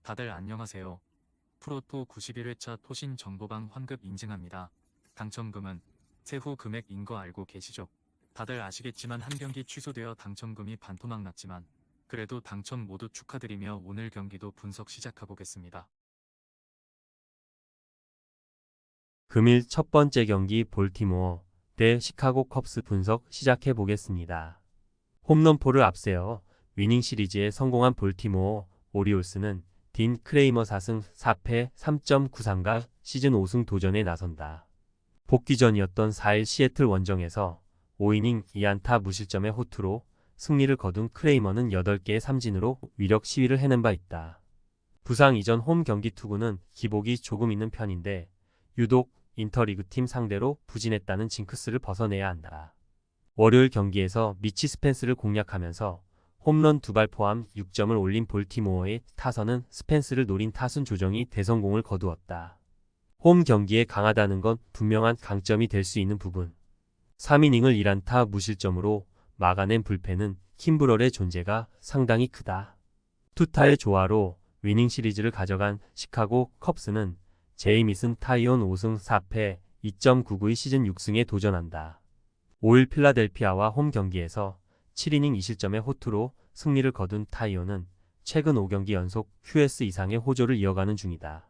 다들 안녕하세요. 프로토 91회차 토신 정보방 환급 인증합니다. 당첨금은 세후 금액인 거 알고 계시죠? 다들 아시겠지만 한 경기 취소되어 당첨금이 반토막 났지만 그래도 당첨 모두 축하드리며 오늘 경기도 분석 시작해보겠습니다. 금일 첫 번째 경기 볼티모어 대 시카고 컵스 분석 시작해 보겠습니다. 홈런포를 앞세워 위닝 시리즈에 성공한 볼티모어 오리올스는 딘 크레이머 4승 4패 3.93가 시즌 5승 도전에 나선다. 복귀전이었던 4일 시애틀 원정에서 5이닝 2안타 무실점의 호투로 승리를 거둔 크레이머는 8개의 삼진으로 위력 시위를 해낸 바 있다. 부상 이전 홈 경기 투구는 기복이 조금 있는 편인데 유독 인터리그팀 상대로 부진했다는 징크스를 벗어내야 한다. 월요일 경기에서 미치 스펜스를 공략하면서 홈런 2발 포함 6점을 올린 볼티모어의 타선은 스펜스를 노린 타순 조정이 대성공을 거두었다. 홈 경기에 강하다는 건 분명한 강점이 될 수 있는 부분. 3이닝을 1안타 무실점으로 막아낸 불펜은 킴브럴의 존재가 상당히 크다. 투타의 조화로 위닝 시리즈를 가져간 시카고 컵스는 제이미슨 타이온 5승 4패 2.99의 시즌 6승에 도전한다. 5일 필라델피아와 홈 경기에서 7이닝 2실점의 호투로 승리를 거둔 타이온은 최근 5경기 연속 QS 이상의 호조를 이어가는 중이다.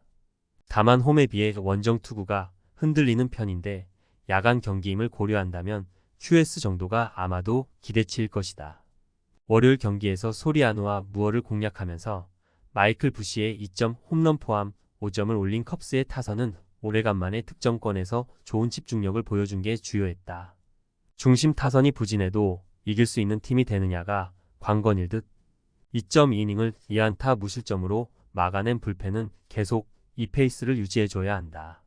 다만 홈에 비해 원정 투구가 흔들리는 편인데 야간 경기임을 고려한다면 QS 정도가 아마도 기대치일 것이다. 월요일 경기에서 소리아노와 무어를 공략하면서 마이클 부시의 2점 홈런 포함 5점을 올린 컵스의 타선은 오래간만에 득점권에서 좋은 집중력을 보여준 게 주요했다. 중심 타선이 부진해도 이길 수 있는 팀이 되느냐가 관건일 듯. 2.2이닝을 2안타 무실점으로 막아낸 불펜은 계속 이 페이스를 유지해줘야 한다.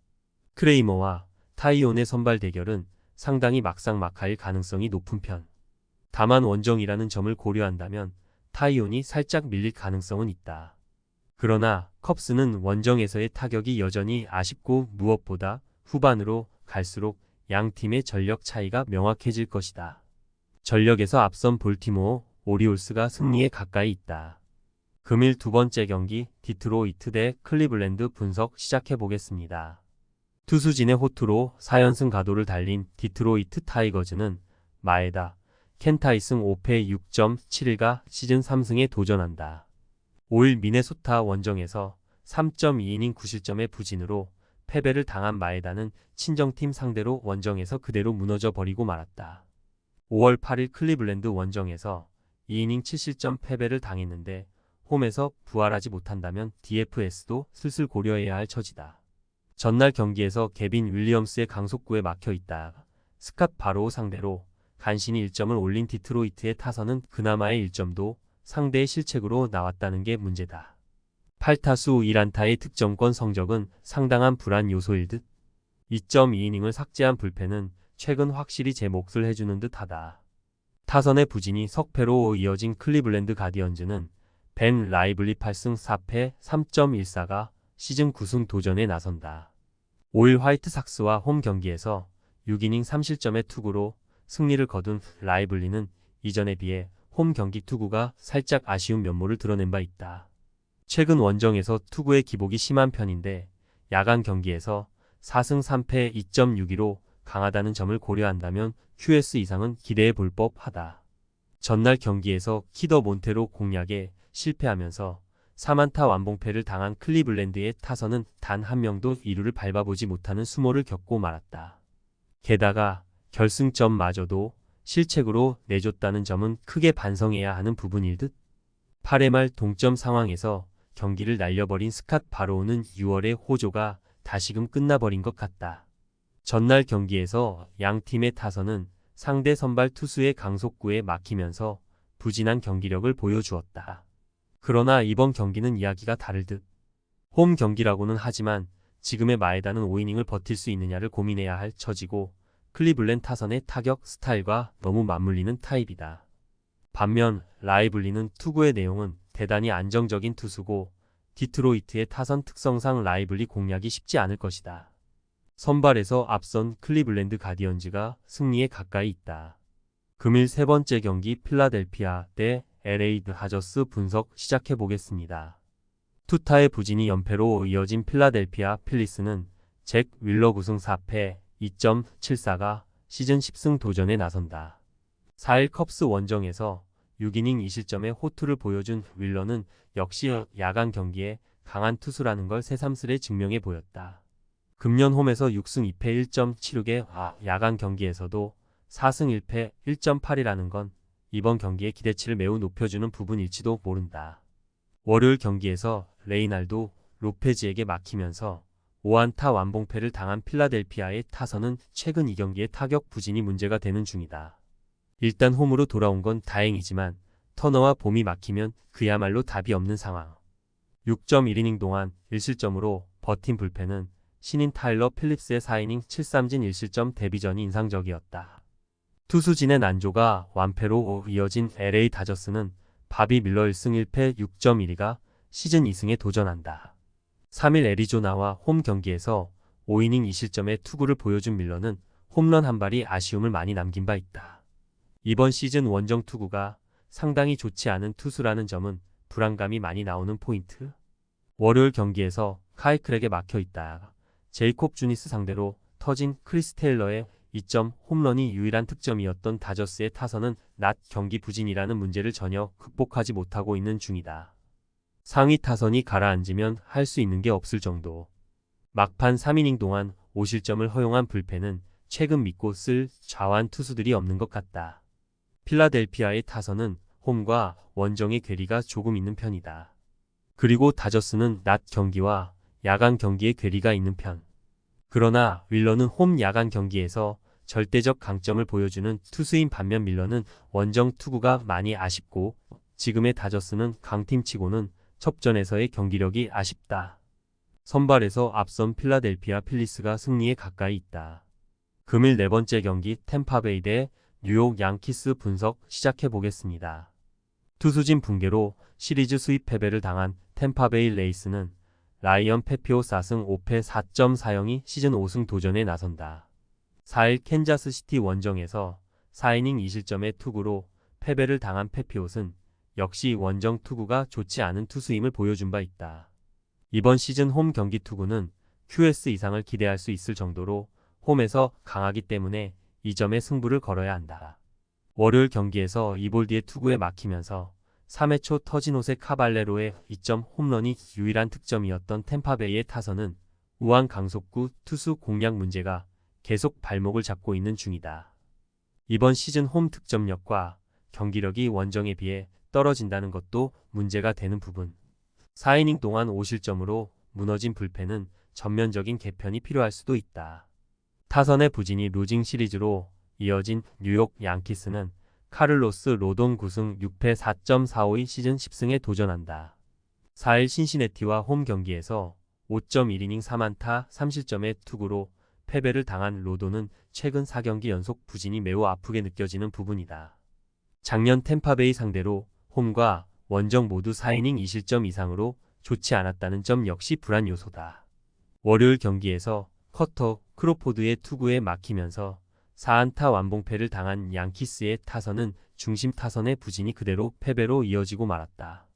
크레이머와 타이온의 선발 대결은 상당히 막상막하일 가능성이 높은 편. 다만 원정이라는 점을 고려한다면 타이온이 살짝 밀릴 가능성은 있다. 그러나 컵스는 원정에서의 타격이 여전히 아쉽고 무엇보다 후반으로 갈수록 양 팀의 전력 차이가 명확해질 것이다. 전력에서 앞선 볼티모어 오리올스가 승리에 가까이 있다. 금일 두 번째 경기 디트로이트 대 클리블랜드 분석 시작해 보겠습니다. 투수진의 호투로 4연승 가도를 달린 디트로이트 타이거즈는 마에다, 켄타이승 5패 6.71가 시즌 3승에 도전한다. 5일 미네소타 원정에서 3.2이닝 9실점의 부진으로 패배를 당한 마에다는 친정팀 상대로 원정에서 그대로 무너져 버리고 말았다. 5월 8일 클리블랜드 원정에서 2이닝 7실점 패배를 당했는데 홈에서 부활하지 못한다면 DFS도 슬슬 고려해야 할 처지다. 전날 경기에서 개빈 윌리엄스의 강속구에 막혀 있다. 스캇 바로우 상대로 간신히 1점을 올린 디트로이트의 타선은 그나마의 1점도 상대의 실책으로 나왔다는 게 문제다. 8타수 1안타의 득점권 성적은 상당한 불안 요소일 듯. 2.2이닝을 삭제한 불펜은 최근 확실히 제 몫을 해주는 듯하다. 타선의 부진이 석패로 이어진 클리블랜드 가디언즈는 벤 라이블리 8승 4패 3.14가 시즌 9승 도전에 나선다. 5일 화이트삭스와 홈 경기에서 6이닝 3실점의 투구로 승리를 거둔 라이블리는 이전에 비해 홈 경기 투구가 살짝 아쉬운 면모를 드러낸 바 있다. 최근 원정에서 투구의 기복이 심한 편인데 야간 경기에서 4승 3패 2.62로 강하다는 점을 고려한다면 QS 이상은 기대해 볼 법하다. 전날 경기에서 키더 몬테로 공략에 실패하면서 3안타 완봉패를 당한 클리블랜드의 타선은 단 한 명도 2루를 밟아보지 못하는 수모를 겪고 말았다. 게다가 결승점마저도 실책으로 내줬다는 점은 크게 반성해야 하는 부분일 듯. 8회 말 동점 상황에서 경기를 날려버린 스캇 바로우는 6월의 호조가 다시금 끝나버린 것 같다. 전날 경기에서 양 팀의 타선은 상대 선발 투수의 강속구에 막히면서 부진한 경기력을 보여주었다. 그러나 이번 경기는 이야기가 다를 듯. 홈 경기라고는 하지만 지금의 마에다는 5이닝을 버틸 수 있느냐를 고민해야 할 처지고 클리블랜드 타선의 타격 스타일과 너무 맞물리는 타입이다. 반면 라이블리는 투구의 내용은 대단히 안정적인 투수고 디트로이트의 타선 특성상 라이블리 공략이 쉽지 않을 것이다. 선발에서 앞선 클리블랜드 가디언즈가 승리에 가까이 있다. 금일 세 번째 경기 필라델피아 대 LA 드하저스 분석 시작해 보겠습니다. 투타의 부진이 연패로 이어진 필라델피아 필리스는 잭 윌러 9승 4패 2.74가 시즌 10승 도전에 나선다. 4일 컵스 원정에서 6이닝 2실점의 호투를 보여준 윌러는 역시 야간 경기에 강한 투수라는 걸 새삼스레 증명해 보였다. 금년 홈에서 6승 2패 1.76의 야간 경기에서도 4승 1패 1.8이라는 건 이번 경기의 기대치를 매우 높여주는 부분일지도 모른다. 월요일 경기에서 레이날도 로페즈에게 막히면서 5안타 완봉패를 당한 필라델피아의 타선은 최근 이 경기의 타격 부진이 문제가 되는 중이다. 일단 홈으로 돌아온 건 다행이지만 터너와 봄이 막히면 그야말로 답이 없는 상황. 6.1이닝 동안 1실점으로 버틴 불펜은 신인 타일러 필립스의 4이닝 7삼진 1실점 데뷔전이 인상적이었다. 투수진의 난조가 완패로 이어진 LA 다저스는 바비 밀러 1승 1패 6.12가 시즌 2승에 도전한다. 3일 애리조나와 홈 경기에서 5이닝 2실점의 투구를 보여준 밀러는 홈런 한 발이 아쉬움을 많이 남긴 바 있다. 이번 시즌 원정 투구가 상당히 좋지 않은 투수라는 점은 불안감이 많이 나오는 포인트. 월요일 경기에서 카이클에게 막혀있다. 제이콥 주니스 상대로 터진 크리스 테일러의 2점 홈런이 유일한 특점이었던 다저스의 타선은 낮 경기 부진이라는 문제를 전혀 극복하지 못하고 있는 중이다. 상위 타선이 가라앉으면 할 수 있는 게 없을 정도. 막판 3이닝 동안 5실점을 허용한 불펜은 최근 믿고 쓸 좌완 투수들이 없는 것 같다. 필라델피아의 타선은 홈과 원정의 괴리가 조금 있는 편이다. 그리고 다저스는 낮 경기와 야간 경기의 괴리가 있는 편. 그러나 윌러는 홈 야간 경기에서 절대적 강점을 보여주는 투수인 반면 밀러는 원정 투구가 많이 아쉽고 지금의 다저스는 강팀치고는 첩전에서의 경기력이 아쉽다. 선발에서 앞선 필라델피아 필리스가 승리에 가까이 있다. 금일 네 번째 경기 템파베이 대 뉴욕 양키스 분석 시작해 보겠습니다. 투수진 붕괴로 시리즈 수입 패배를 당한 템파베이 레이스는 라이언 페피오 4승 5패 4.40이 시즌 5승 도전에 나선다. 4일 캔자스시티 원정에서 4이닝 2실점의 투구로 패배를 당한 페피옷은 역시 원정 투구가 좋지 않은 투수임을 보여준 바 있다. 이번 시즌 홈 경기 투구는 QS 이상을 기대할 수 있을 정도로 홈에서 강하기 때문에 이 점에 승부를 걸어야 한다. 월요일 경기에서 이볼 뒤에 투구에 막히면서 3회 초 터진 호세 카발레로의 2점 홈런이 유일한 득점이었던 템파베이의 타선은 우한 강속구 투수 공략 문제가 계속 발목을 잡고 있는 중이다. 이번 시즌 홈 득점력과 경기력이 원정에 비해 떨어진다는 것도 문제가 되는 부분. 4이닝 동안 5실점으로 무너진 불펜은 전면적인 개편이 필요할 수도 있다. 타선의 부진이 루징 시리즈로 이어진 뉴욕 양키스는 카를로스 로돈 9승 6패 4.45의 시즌 10승에 도전한다. 4일 신시내티와 홈 경기에서 5.1이닝 3안타 3실점의 투구로 패배를 당한 로돈은 최근 4경기 연속 부진이 매우 아프게 느껴지는 부분이다. 작년 템파베이 상대로 홈과 원정 모두 4이닝 2실점 이상으로 좋지 않았다는 점 역시 불안 요소다. 월요일 경기에서 커터 크로포드의 투구에 막히면서 4안타 완봉패를 당한 양키스의 타선은 중심 타선의 부진이 그대로 패배로 이어지고 말았다.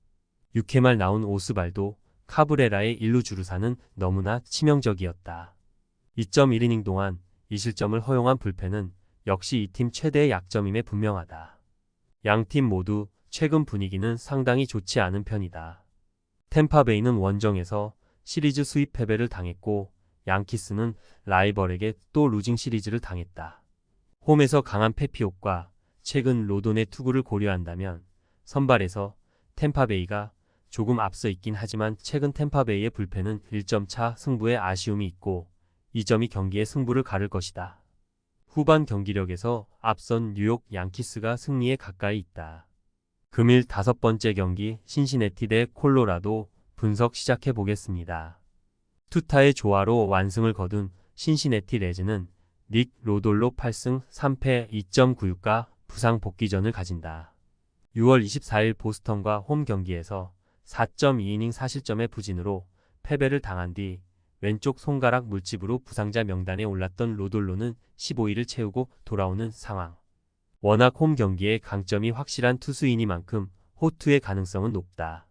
6회 말 나온 오스발도 카브레라의 1루 주루사는 너무나 치명적이었다. 2.1이닝 동안 2실점을 허용한 불펜은 역시 이 팀 최대의 약점임에 분명하다. 양팀 모두 최근 분위기는 상당히 좋지 않은 편이다. 템파베이는 원정에서 시리즈 수입 패배를 당했고 양키스는 라이벌에게 또 루징 시리즈를 당했다. 홈에서 강한 페피옥과 최근 로돈의 투구를 고려한다면 선발에서 템파베이가 조금 앞서 있긴 하지만 최근 템파베이의 불펜은 1점 차 승부에 아쉬움이 있고 이 점이 경기의 승부를 가를 것이다. 후반 경기력에서 앞선 뉴욕 양키스가 승리에 가까이 있다. 금일 5번째 경기 신시내티 대 콜로라도 분석 시작해 보겠습니다. 투타의 조화로 완승을 거둔 신시내티 레즈는 닉 로돌로 8승 3패 2.96가 부상 복귀전을 가진다. 6월 24일 보스턴과 홈 경기에서 4.2이닝 4실점의 부진으로 패배를 당한 뒤 왼쪽 손가락 물집으로 부상자 명단에 올랐던 로돌로는 15일을 채우고 돌아오는 상황. 워낙 홈 경기에 강점이 확실한 투수이니만큼 호투의 가능성은 높다.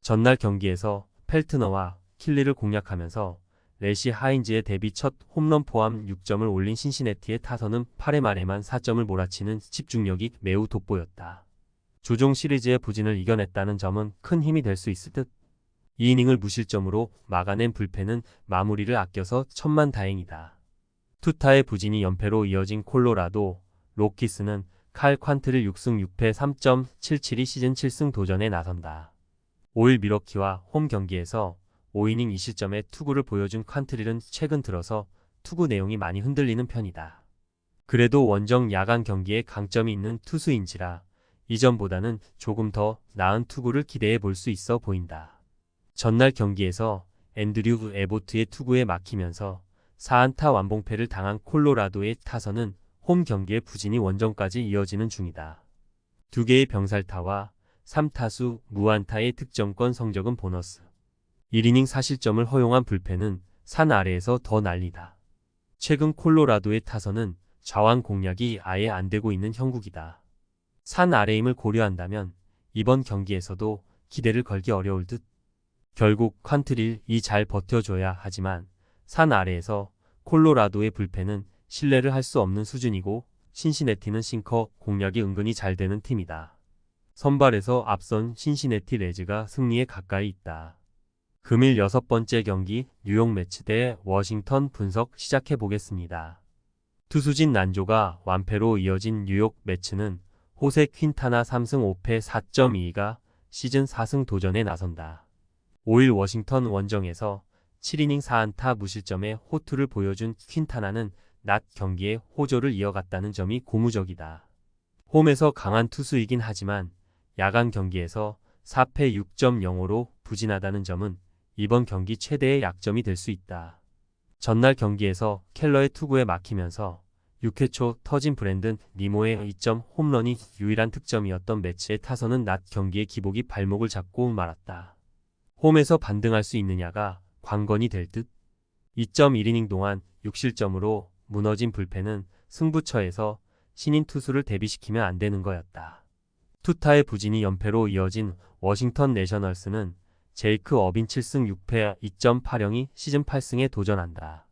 전날 경기에서 펠트너와 킬리를 공략하면서 레시 하인즈의 데뷔 첫 홈런 포함 6점을 올린 신시내티의 타선은 8회 말에만 4점을 몰아치는 집중력이 매우 돋보였다. 조종 시리즈의 부진을 이겨냈다는 점은 큰 힘이 될 수 있을 듯. 2이닝을 무실점으로 막아낸 불펜은 마무리를 아껴서 천만다행이다. 투타의 부진이 연패로 이어진 콜로라도 로키스는 칼 콴트를 6승 6패 3.77이 시즌 7승 도전에 나선다. 5일 미러키와 홈 경기에서 5이닝 2실점의 투구를 보여준 콴트릴은 최근 들어서 투구 내용이 많이 흔들리는 편이다. 그래도 원정 야간 경기에 강점이 있는 투수인지라 이전보다는 조금 더 나은 투구를 기대해 볼 수 있어 보인다. 전날 경기에서 앤드류 에보트의 투구에 막히면서 4안타 완봉패를 당한 콜로라도의 타선은 홈 경기의 부진이 원정까지 이어지는 중이다. 2개의 병살타와 3타수 무안타의 득점권 성적은 보너스. 1이닝 4실점을 허용한 불펜은 산 아래에서 더 난리다. 최근 콜로라도의 타선은 좌완 공략이 아예 안 되고 있는 형국이다. 산 아래임을 고려한다면 이번 경기에서도 기대를 걸기 어려울 듯. 결국 콴트릴이 잘 버텨줘야 하지만 산 아래에서 콜로라도의 불펜은 신뢰를 할 수 없는 수준이고 신시내티는 싱커 공략이 은근히 잘 되는 팀이다. 선발에서 앞선 신시내티 레즈가 승리에 가까이 있다. 금일 6번째 경기 뉴욕 매치 대 워싱턴 분석 시작해 보겠습니다. 투수진 난조가 완패로 이어진 뉴욕 매치는 호세 퀸타나 3승 5패 4.22가 시즌 4승 도전에 나선다. 5일 워싱턴 원정에서 7이닝 4안타 무실점의 호투를 보여준 퀸타나는 낮 경기에 호조를 이어갔다는 점이 고무적이다. 홈에서 강한 투수이긴 하지만 야간 경기에서 4패 6.05로 부진하다는 점은 이번 경기 최대의 약점이 될 수 있다. 전날 경기에서 켈러의 투구에 막히면서 6회 초 터진 브랜든 니모의 2점 홈런이 유일한 득점이었던 매치의 타선은 낮 경기의 기복이 발목을 잡고 말았다. 홈에서 반등할 수 있느냐가 관건이 될 듯. 2.1이닝 동안 6실점으로 무너진 불펜은 승부처에서 신인 투수를 대비시키면 안 되는 거였다. 투타의 부진이 연패로 이어진 워싱턴 내셔널스는 제이크 어빈 7승 6패 2.80이 시즌 8승에 도전한다.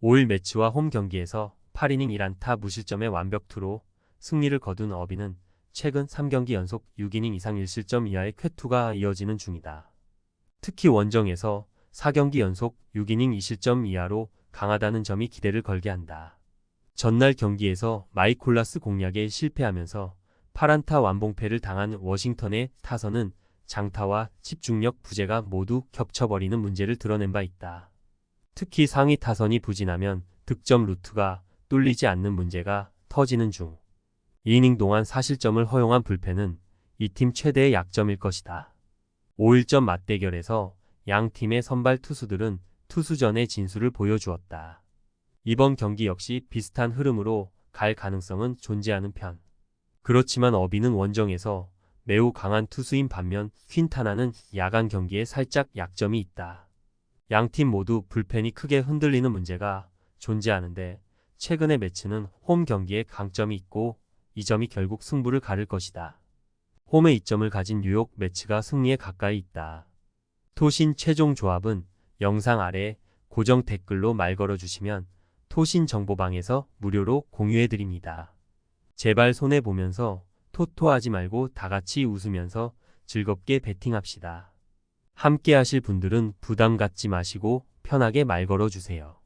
5일 매치와 홈 경기에서 8이닝 1안타 무실점의 완벽투로 승리를 거둔 어빈은 최근 3경기 연속 6이닝 이상 1실점 이하의 쾌투가 이어지는 중이다. 특히 원정에서 4경기 연속 6이닝 2실점 이하로 강하다는 점이 기대를 걸게 한다. 전날 경기에서 마이콜라스 공략에 실패하면서 8안타 완봉패를 당한 워싱턴의 타선은 장타와 집중력 부재가 모두 겹쳐버리는 문제를 드러낸 바 있다. 특히 상위 타선이 부진하면 득점 루트가 뚫리지 않는 문제가 터지는 중. 2이닝 동안 4실점을 허용한 불펜은 이 팀 최대의 약점일 것이다. 5일전 맞대결에서 양 팀의 선발 투수들은 투수전의 진수를 보여주었다. 이번 경기 역시 비슷한 흐름으로 갈 가능성은 존재하는 편. 그렇지만 어빈은 원정에서 매우 강한 투수인 반면 퀸타나는 야간 경기에 살짝 약점이 있다. 양팀 모두 불펜이 크게 흔들리는 문제가 존재하는데 최근의 매치는 홈 경기에 강점이 있고 이 점이 결국 승부를 가를 것이다. 홈에 이점을 가진 뉴욕 매치가 승리에 가까이 있다. 토신 최종 조합은 영상 아래 고정 댓글로 말 걸어주시면 토신 정보방에서 무료로 공유해드립니다. 제발 손해보면서 토토하지 말고 다같이 웃으면서 즐겁게 베팅합시다. 함께 하실 분들은 부담 갖지 마시고 편하게 말 걸어주세요.